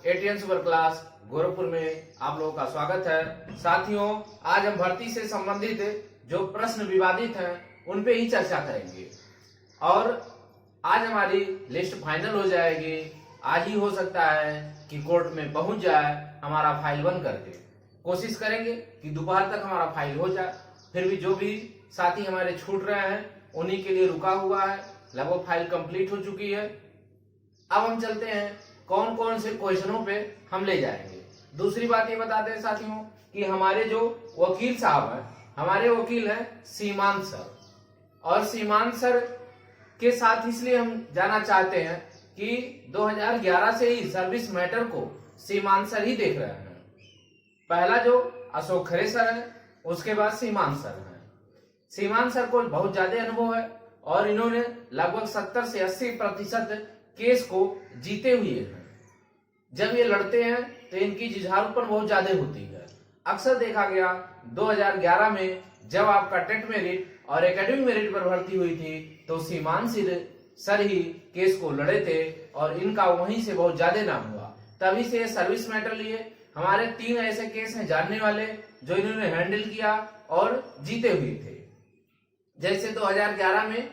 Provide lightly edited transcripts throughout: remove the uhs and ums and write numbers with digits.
ATN super class Gorakhpur में आप लोगों का स्वागत है। साथियों, आज हम भर्ती से संबंधित जो प्रश्न विवादित हैं उन पे ही चर्चा करेंगे और आज हमारी लिस्ट फाइनल हो जाएगी। आज ही हो सकता है कि कोर्ट में पहुंच जाए हमारा फाइल बन करके। कोशिश करेंगे कि दोपहर तक हमारा फाइल हो जाए। फिर भी जो भी साथी हमारे छूट रहे हैं उन्हीं के लिए रुका हुआ है। लगभग फाइल कंप्लीट हो चुकी है। अब हम चलते हैं कौन कौन से क्वेश्चनों पे हम ले जाएंगे। दूसरी बात ये बताते हैं साथियों कि हमारे जो वकील साहब हैं, हमारे वकील हैं सीमांत सर, और सीमांत सर के साथ इसलिए हम जाना चाहते हैं कि 2011 से ही सर्विस मैटर को सीमांत सर ही देख रहे हैं। पहला जो अशोक खरे सर है, उसके बाद सीमांत सर है। सीमांत सर को बहुत ज्यादा अनुभव है और इन्होंने लगभग 70 से 80% केस को जीते हुए हैं। जब ये लड़ते हैं तो इनकी जुझारूपन बहुत ज्यादा होती है। अक्सर देखा गया 2011 में जब आपका टेट मेरिट और एकेडमिक मेरिट पर भर्ती हुई थी तो सीमांत सर ही केस को लड़े थे और इनका वहीं से बहुत ज्यादा नाम हुआ। तभी से सर्विस मैटर लिए। हमारे 3 ऐसे केस हैं जानने वाले जो इन्होंने हैंडल किया और जीते हुए थे। जैसे 2011 में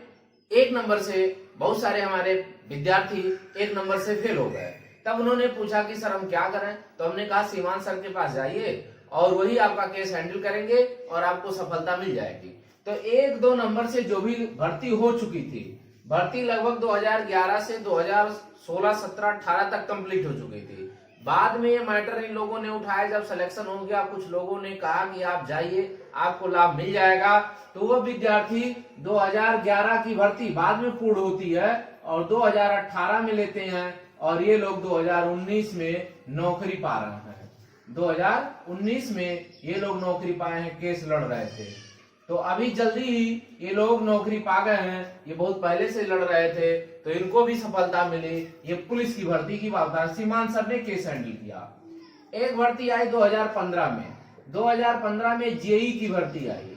1 नंबर से बहुत सारे हमारे विद्यार्थी 1 नंबर से फेल हो गए। तब उन्होंने पूछा कि सर हम क्या करें, तो हमने कहा सीमांत सर के पास जाइए और वही आपका केस हैंडल करेंगे और आपको सफलता मिल जाएगी। तो 1-2 नंबर से जो भी भर्ती हो चुकी थी, भर्ती लगभग 2011 से 2016, 17, 18 तक कंप्लीट हो चुकी थी। बाद में ये मैटर इन लोगों ने उठाया। जब सिलेक्शन हो गया, कुछ लोगों ने कहा कि आप जाइए, आपको लाभ मिल जाएगा, तो वो विद्यार्थी 2011 की भर्ती बाद में पूर्ण होती है और 2018 में लेते हैं और ये लोग 2019 में नौकरी पा रहे हैं। 2019 में ये लोग नौकरी पाए हैं, केस लड़ रहे थे। तो अभी जल्दी ही ये लोग नौकरी पा गए हैं। ये बहुत पहले से लड़ रहे थे तो इनको भी सफलता मिली। ये पुलिस की भर्ती की बात है। सीमांत सर ने केस हैंडल किया। एक भर्ती आई 2015 में। 2015 में जेई की भर्ती आई।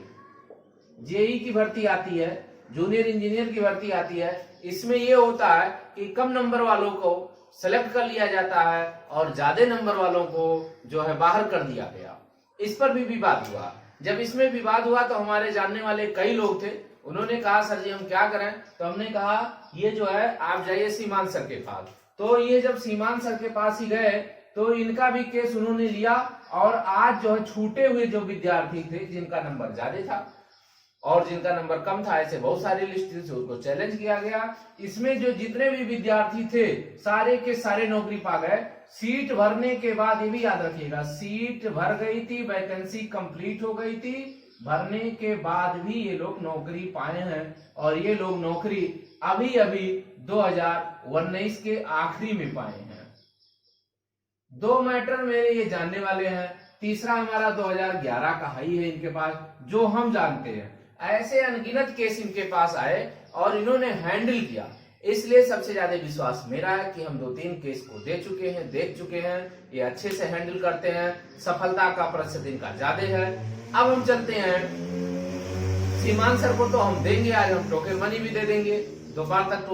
जेई की भर्ती आती है, जूनियर इंजीनियर की भर्ती आती है। इसमें यह होता है कि कम नंबर वालों को सेलेक्ट कर लिया जाता है और ज्यादा नंबर वालों को जो है बाहर कर दिया गया। इस पर भी विवाद हुआ। जब इसमें विवाद हुआ तो हमारे जानने वाले कई लोग थे। उन्होंने कहा सर जी हम क्या करें, तो हमने कहा ये जो है आप जाइए सीमांत सर के पास। तो ये जब सीमांत सर के पास ही गए तो इनका भी केस उन्होंने लिया और आज जो है छूटे हुए जो विद्यार्थी थे जिनका नंबर ज्यादा था और जिनका नंबर कम था, ऐसे बहुत सारी लिस्ट थी, उसको चैलेंज किया गया। इसमें जो जितने भी विद्यार्थी थे सारे के सारे नौकरी पा गए। सीट भरने के बाद ये भी याद रखिएगा, सीट भर गई थी, वैकेंसी कंप्लीट हो गई थी, भरने के बाद भी ये लोग नौकरी पाए हैं और ये लोग नौकरी अभी अभी 2019 के आखिरी में पाए हैं। 2 मैटर मेरे ये जानने वाले हैं। तीसरा हमारा 2011 का हाई है इनके पास जो हम जानते हैं। ऐसे अनगिनत केस इनके पास आए और इन्होंने हैंडल किया। इसलिए सबसे ज्यादा विश्वास मेरा है कि हम 2-3 केस को देख चुके हैं। ये अच्छे से हैंडल करते हैं। सफलता का प्रतिशत इनका ज्यादा है। अब हम चलते हैं सीमांत सर को तो हम देंगे, आज हम टोकन मनी भी दे देंगे। दोपहर तक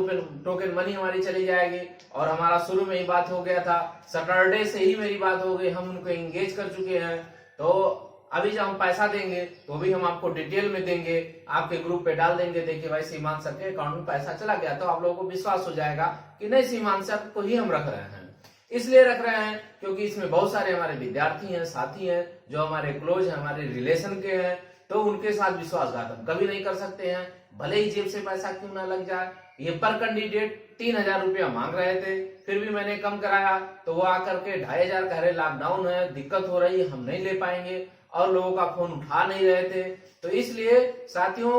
टोकन मनी हमारी चली जाएगी और हमारा शुरू में ही बात हो गया था। सैटरडे से ही मेरी बात हो गई, हम उनको एंगेज कर चुके हैं। तो अभी जब हम पैसा देंगे तो भी हम आपको डिटेल में देंगे, आपके ग्रुप पे डाल देंगे। देखिए भाई सीमांत सर के अकाउंट में पैसा चला गया, तो आप लोगों को विश्वास हो जाएगा कि नहीं सीमांत सर को ही हम रख रहे हैं। इसलिए रख रहे हैं क्योंकि इसमें बहुत सारे हमारे विद्यार्थी हैं, साथी हैं जो हमारे क्लोज हैं, हमारे रिलेशन के हैं। तो उनके साथ विश्वासघात हम कभी नहीं कर सकते हैं, भले ही जेब से पैसा क्यों ना लग जाए। ये पर कैंडिडेट 3000 रुपया मांग रहे थे, फिर भी मैंने कम कराया तो वो आकर के 2500 कह रहे लॉकडाउन है, दिक्कत हो रही है, हम नहीं ले पाएंगे, और लोगों का फोन उठा नहीं रहे थे। तो इसलिए साथियों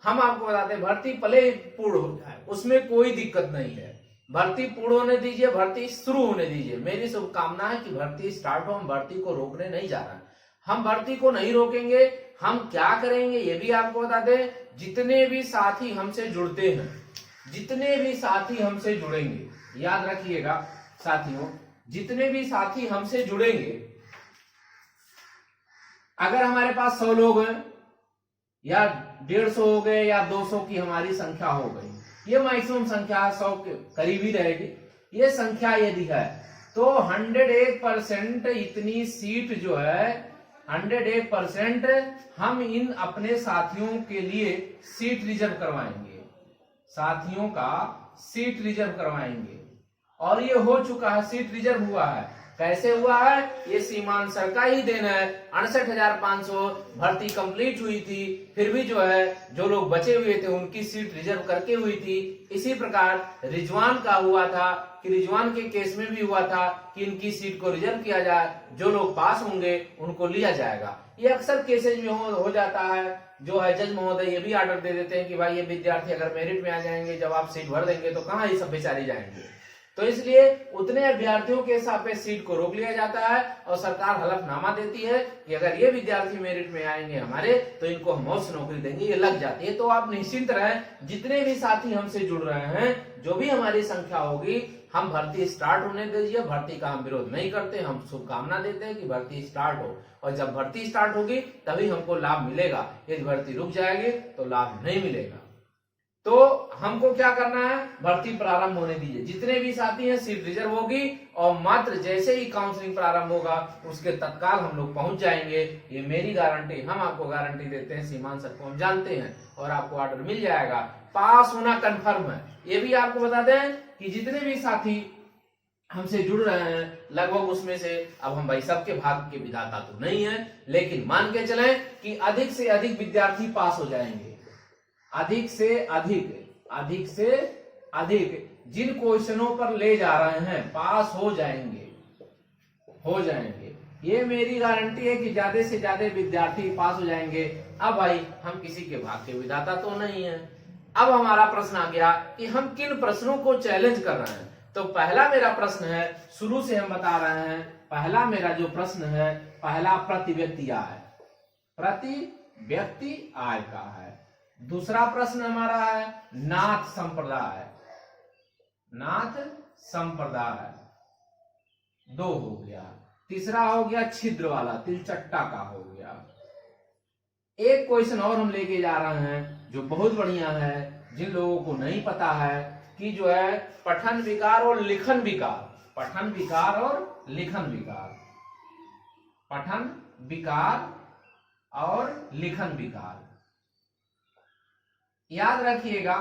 हम आपको बताते हैं भर्ती भले पूर्ण हो जाए, उसमें कोई दिक्कत नहीं है। भर्ती पूर्ण होने दीजिए, भर्ती शुरू होने दीजिए। मेरी शुभकामना है कि भर्ती स्टार्ट हो। हम भर्ती को रोकने नहीं जा रहे हैं। हम भर्ती को नहीं रोकेंगे। हम क्या करेंगे ये भी आपको बता दें, जितने भी साथी हमसे जुड़ते हैं, जितने भी साथी हमसे जुड़ेंगे, याद रखिएगा साथियों, जितने भी साथी हमसे जुड़ेंगे, अगर हमारे पास 100 लोग हैं या 150 हो गए या 200 की हमारी संख्या हो गई, ये मैक्सिमम संख्या 100 के करीब ही रहेगी। ये संख्या यदि है तो 101% इतनी सीट जो है 101% हम इन अपने साथियों के लिए सीट रिजर्व करवाएंगे, साथियों का सीट रिजर्व करवाएंगे। और ये हो चुका है, सीट रिजर्व हुआ है। कैसे हुआ है? ये सीमांत सर का ही देन है। 68,500 भर्ती कंप्लीट हुई थी, फिर भी जो है जो लोग बचे हुए थे उनकी सीट रिजर्व करके हुई थी। इसी प्रकार रिजवान का हुआ था कि रिजवान के केस में भी हुआ था कि इनकी सीट को रिजर्व किया जाए, जो लोग पास होंगे उनको लिया जाएगा। ये अक्सर केसेज में हो जाता है। जो है जज महोदय ये भी ऑर्डर दे देते हैं कि भाई ये विद्यार्थी अगर मेरिट में आ जाएंगे, जब आप सीट भर देंगे तो कहाँ ये सब बेचारे जाएंगे। तो इसलिए उतने अभ्यर्थियों के हिसाब से सीट को रोक लिया जाता है और सरकार हलफनामा देती है कि अगर ये विद्यार्थी मेरिट में आएंगे हमारे तो इनको हम अवश्य नौकरी देंगे, ये लग जाती है। तो आप निश्चिंत रहें, जितने भी साथी हमसे जुड़ रहे हैं, जो भी हमारी संख्या होगी, हम भर्ती स्टार्ट होने दीजिए। भर्ती का हम विरोध नहीं करते, हम शुभकामना देते हैं कि भर्ती स्टार्ट हो, और जब भर्ती स्टार्ट होगी तभी हमको लाभ मिलेगा। यदि भर्ती रुक जाएगी तो लाभ नहीं मिलेगा। तो हमको क्या करना है? भर्ती प्रारंभ होने दीजिए। जितने भी साथी हैं सीट रिजर्व होगी और मात्र जैसे ही काउंसलिंग प्रारंभ होगा उसके तत्काल हम लोग पहुंच जाएंगे। ये मेरी गारंटी, हम आपको गारंटी देते हैं, सीमांत सर को हम जानते हैं, और आपको ऑर्डर मिल जाएगा। पास होना कंफर्म है। ये भी आपको बता दें कि जितने भी साथी हमसे जुड़ रहे हैं लगभग उसमें से, अब हम भाई सबके भाग्य के विधाता तो नहीं है, लेकिन मान के चलें कि अधिक से अधिक विद्यार्थी पास हो जाएंगे। अधिक से अधिक जिन क्वेश्चनों पर ले जा रहे हैं पास हो जाएंगे। ये मेरी गारंटी है कि ज्यादा से ज्यादा विद्यार्थी पास हो जाएंगे। अब भाई हम किसी के भाग्य के विधाता तो नहीं है। अब हमारा प्रश्न आ गया कि हम किन प्रश्नों को चैलेंज कर रहे हैं। तो पहला मेरा प्रश्न है, शुरू से हम बता रहे हैं, पहला मेरा जो प्रश्न है, पहला प्रति व्यक्ति आय का है। दूसरा प्रश्न हमारा है नाथ संप्रदाय 2 हो गया। तीसरा हो गया छिद्र वाला, तिलचट्टा का हो गया। एक क्वेश्चन और हम लेके जा रहे हैं जो बहुत बढ़िया है, जिन लोगों को नहीं पता है कि जो है पठन विकार और लिखन विकार, पठन विकार और लिखन विकार। याद रखिएगा,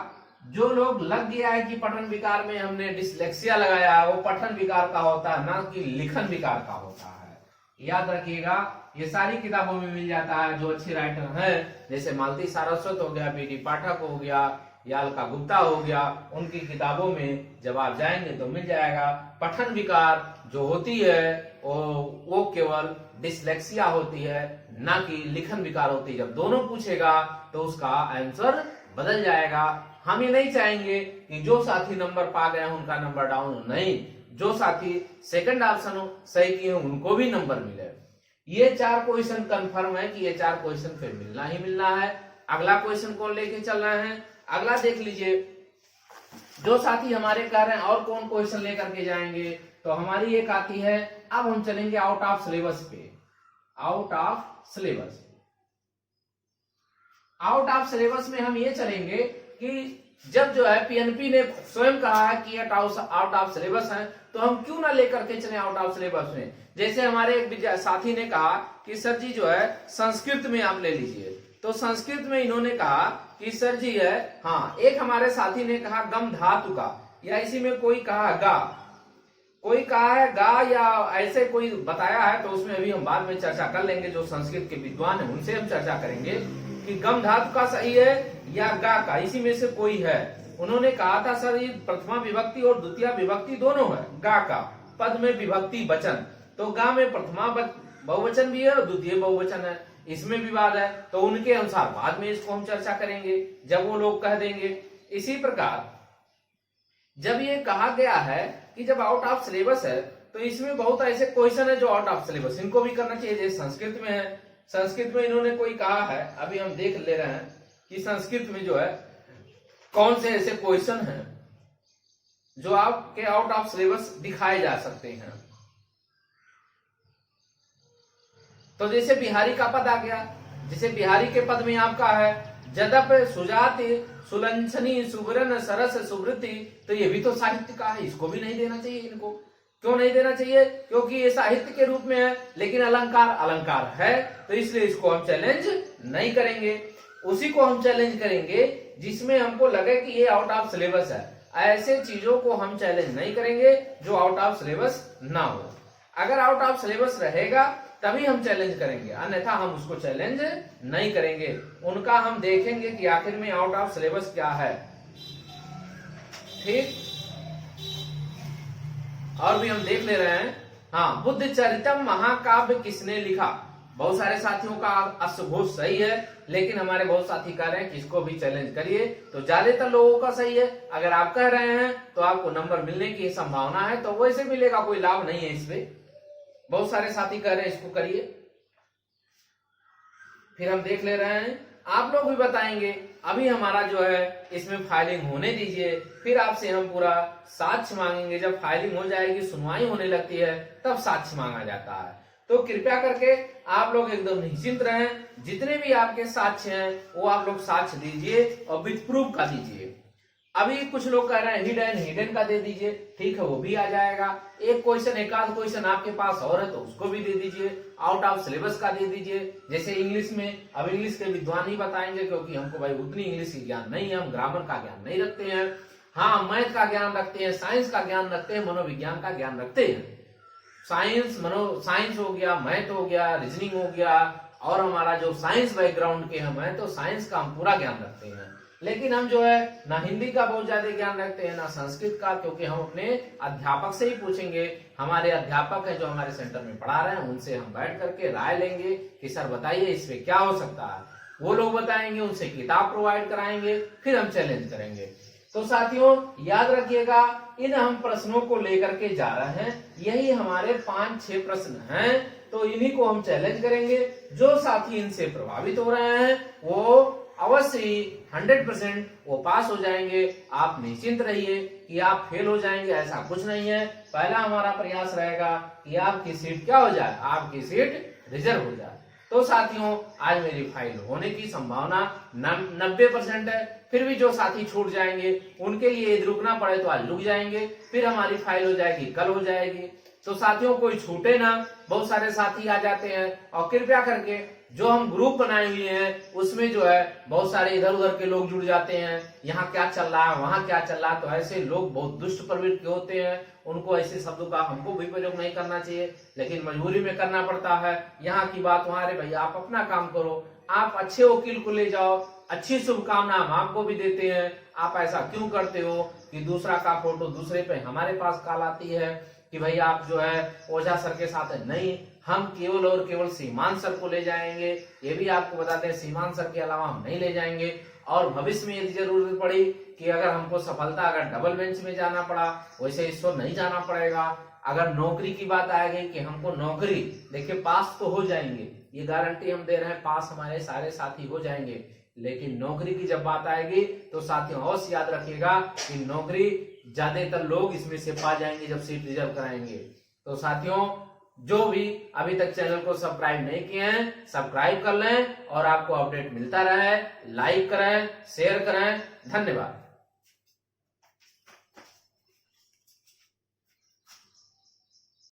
जो लोग लग गया है कि पठन विकार में हमने डिसलेक्सिया लगाया है, वो पठन विकार का होता है, ना कि लिखन विकार का होता है। याद रखिएगा, ये सारी किताबों में मिल जाता है। जो अच्छे राइटर हैं जैसे मालती सारस्वत हो गया, बी डी पाठक हो गया, यालका गुप्ता हो गया, उनकी किताबों में जब आप जाएंगे तो मिल जाएगा। पठन विकार जो होती है वो केवल डिसलेक्सिया होती है, ना कि लिखन विकार होती है। जब दोनों पूछेगा तो उसका आंसर बदल जाएगा। हम ये नहीं चाहेंगे कि जो साथी नंबर पा गए उनका नंबर डाउन हो, नहीं, जो साथी सेकंड ऑप्शन सही किए उनको भी नंबर मिले। ये 4 क्वेश्चन कंफर्म है कि ये 4 क्वेश्चन फिर मिलना ही मिलना है। अगला क्वेश्चन कौन लेके चल रहे हैं? अगला देख लीजिए, जो साथी हमारे कह रहे हैं और कौन क्वेश्चन लेकर के जाएंगे, तो हमारी एक आती है, अब हम चलेंगे आउट ऑफ सिलेबस पे। आउट ऑफ सिलेबस में हम ये चलेंगे कि जब जो है पीएनपी ने स्वयं कहा है कि आउट ऑफ सिलेबस है, तो हम क्यों ना लेकर के चले आउट ऑफ सिलेबस में। जैसे हमारे एक साथी ने कहा कि सर जी जो है संस्कृत में आप ले लीजिए, तो संस्कृत में इन्होंने कहा कि सर जी है, हाँ, एक हमारे साथी ने कहा गम धातु का, या इसी में कोई कहा गा, कोई कहा है गा, या ऐसे कोई बताया है, तो उसमें अभी हम बाद में चर्चा कर लेंगे। जो संस्कृत के विद्वान हैं उनसे हम चर्चा करेंगे कि गम धातु का सही है या गा का, इसी में से कोई है। उन्होंने कहा था सर ये प्रथमा विभक्ति और द्वितीय विभक्ति दोनों है, गा का पद में विभक्ति वचन, तो गा में प्रथमा बहुवचन भी है और द्वितीय बहुवचन है, इसमें विवाद है। तो उनके अनुसार बाद में इसको हम चर्चा करेंगे जब वो लोग कह देंगे। इसी प्रकार जब ये कहा गया है कि जब आउट ऑफ सिलेबस है, तो इसमें बहुत ऐसे क्वेश्चन है जो आउट ऑफ सिलेबस, इनको भी करना चाहिए। जैसे संस्कृत में है, संस्कृत में इन्होंने कोई कहा है, अभी हम देख ले रहे हैं कि संस्कृत में जो है कौन से ऐसे क्वेश्चन हैं जो आपके आउट ऑफ सिलेबस दिखाए जा सकते हैं। तो जैसे बिहारी का पद आ गया, जैसे बिहारी के पद में आपका है जदप सुजाति सुलंछनी सुवर्ण सरस सुवृत्ति, तो ये भी तो साहित्य का है, इसको भी नहीं देना चाहिए इनको। क्यों नहीं देना चाहिए? क्योंकि ये साहित्य के रूप में है, लेकिन अलंकार अलंकार है, तो इसलिए इसको हम चैलेंज नहीं करेंगे। उसी को हम चैलेंज करेंगे जिसमें हमको लगे कि ये आउट ऑफ सिलेबस है। ऐसे चीजों को हम चैलेंज नहीं करेंगे जो आउट ऑफ सिलेबस ना हो। अगर आउट ऑफ सिलेबस रहेगा तभी हम चैलेंज करेंगे, अन्यथा हम उसको चैलेंज नहीं करेंगे। उनका हम देखेंगे कि आखिर में आउट ऑफ सिलेबस क्या है। ठीक, और भी हम देख ले रहे हैं। हाँ, बुद्ध चरितम महाकाव्य किसने लिखा? बहुत सारे साथियों का अश्वघोष सही है, लेकिन हमारे बहुत साथी कह रहे हैं कि इसको भी चैलेंज करिए, तो ज्यादातर लोगों का सही है। अगर आप कह रहे हैं तो आपको नंबर मिलने की संभावना है, तो वैसे मिलेगा, कोई लाभ नहीं है इसमें। बहुत सारे साथी कह रहे हैं इसको करिए। फिर हम देख ले रहे हैं, आप लोग भी बताएंगे। अभी हमारा जो है इसमें फाइलिंग होने दीजिए, फिर आपसे हम पूरा साक्ष्य मांगेंगे। जब फाइलिंग हो जाएगी, सुनवाई होने लगती है, तब साक्ष्य मांगा जाता है। तो कृपया करके आप लोग एकदम निश्चिंत रहें। जितने भी आपके साक्ष्य हैं वो आप लोग साक्ष्य दीजिए और विथ प्रूफ का दीजिए। अभी कुछ लोग कह रहे हैं हिडन का दे दीजिए, ठीक है, वो भी आ जाएगा। एक क्वेश्चन, एक आध क्वेश्चन आपके पास और है तो उसको भी दे दीजिए। आउट ऑफ सिलेबस का दे दीजिए, जैसे इंग्लिश में। अब इंग्लिश के विद्वान ही बताएंगे, क्योंकि हमको भाई उतनी इंग्लिश की ज्ञान नहीं है, हम ग्रामर का ज्ञान नहीं रखते हैं। हाँ, मैथ का ज्ञान रखते हैं, साइंस का ज्ञान रखते हैं, मनोविज्ञान का ज्ञान रखते हैं। साइंस हो गया, मैथ हो गया, रीजनिंग हो गया, और हमारा जो साइंस बैकग्राउंड के हम है तो साइंस का हम पूरा ज्ञान रखते हैं। लेकिन हम जो है ना हिंदी का बहुत ज्यादा ज्ञान रखते हैं, ना संस्कृत का, क्योंकि हम अपने अध्यापक से ही पूछेंगे। हमारे अध्यापक है जो हमारे सेंटर में पढ़ा रहे हैं, उनसे हम बैठ करके राय लेंगे कि सर बताइए इसमें क्या हो सकता है। वो लोग बताएंगे, उनसे किताब प्रोवाइड कराएंगे, फिर हम चैलेंज करेंगे। तो साथियों याद रखिएगा, इन हम प्रश्नों को लेकर के जा रहे हैं। यही हमारे 5-6 प्रश्न हैं, तो इन्हीं को हम चैलेंज करेंगे। जो साथी इनसे प्रभावित हो रहे हैं वो अवश्य ही 100% वो पास हो जाएंगे। आप निश्चिंत रहिए कि आप फेल हो जाएंगे, ऐसा कुछ नहीं है। पहला हमारा प्रयास रहेगा कि आपकी सीट क्या हो जाए, आपकी सीट रिजर्व हो जाए। तो साथियों आज मेरी फाइल होने की संभावना 90% है। फिर भी जो साथी छूट जाएंगे उनके लिए यदि रुकना पड़े तो आज रुक जाएंगे, फिर हमारी फाइल हो जाएगी, कल हो जाएगी। तो साथियों कोई छूटे ना, बहुत सारे साथी आ जाते हैं। और कृपया करके जो हम ग्रुप बनाए हुए हैं उसमें जो है बहुत सारे इधर उधर के लोग जुड़ जाते हैं, यहाँ क्या चल रहा है, वहां क्या चल रहा है। तो ऐसे लोग बहुत दुष्ट प्रवृत्ति के होते हैं, उनको ऐसे शब्दों का हमको भी प्रयोग नहीं करना चाहिए, लेकिन मजबूरी में करना पड़ता है। यहाँ की बात वहां, अरे भैया आप अपना काम करो, आप अच्छे वकील को ले जाओ, अच्छी शुभकामना हम आपको भी देते हैं। आप ऐसा क्यों करते हो कि दूसरा का फोटो दूसरे पे हमारे पास कॉल आती है कि भाई आप जो है ओझा सर के साथ है। नहीं, हम केवल और केवल सीमान सर को ले जाएंगे। ये भी आपको बताते हैं, सीमान सर के अलावा हम नहीं ले जाएंगे। और भविष्य में यदि जरूरत पड़ी कि अगर हमको सफलता, अगर डबल बेंच में जाना पड़ा, वैसे इस वक्त नहीं जाना पड़ेगा। अगर नौकरी की बात आएगी कि हमको नौकरी, देखिए पास तो हो जाएंगे, ये गारंटी हम दे रहे हैं, पास हमारे सारे साथी हो जाएंगे। लेकिन नौकरी की जब बात आएगी तो साथियों अवश्य याद रखिएगा कि नौकरी ज्यादातर लोग इसमें से पा जाएंगे जब सीट रिजर्व कराएंगे। तो साथियों जो भी अभी तक चैनल को सब्सक्राइब नहीं किए हैं, सब्सक्राइब कर लें और आपको अपडेट मिलता रहे। लाइक करें, शेयर करें। धन्यवाद।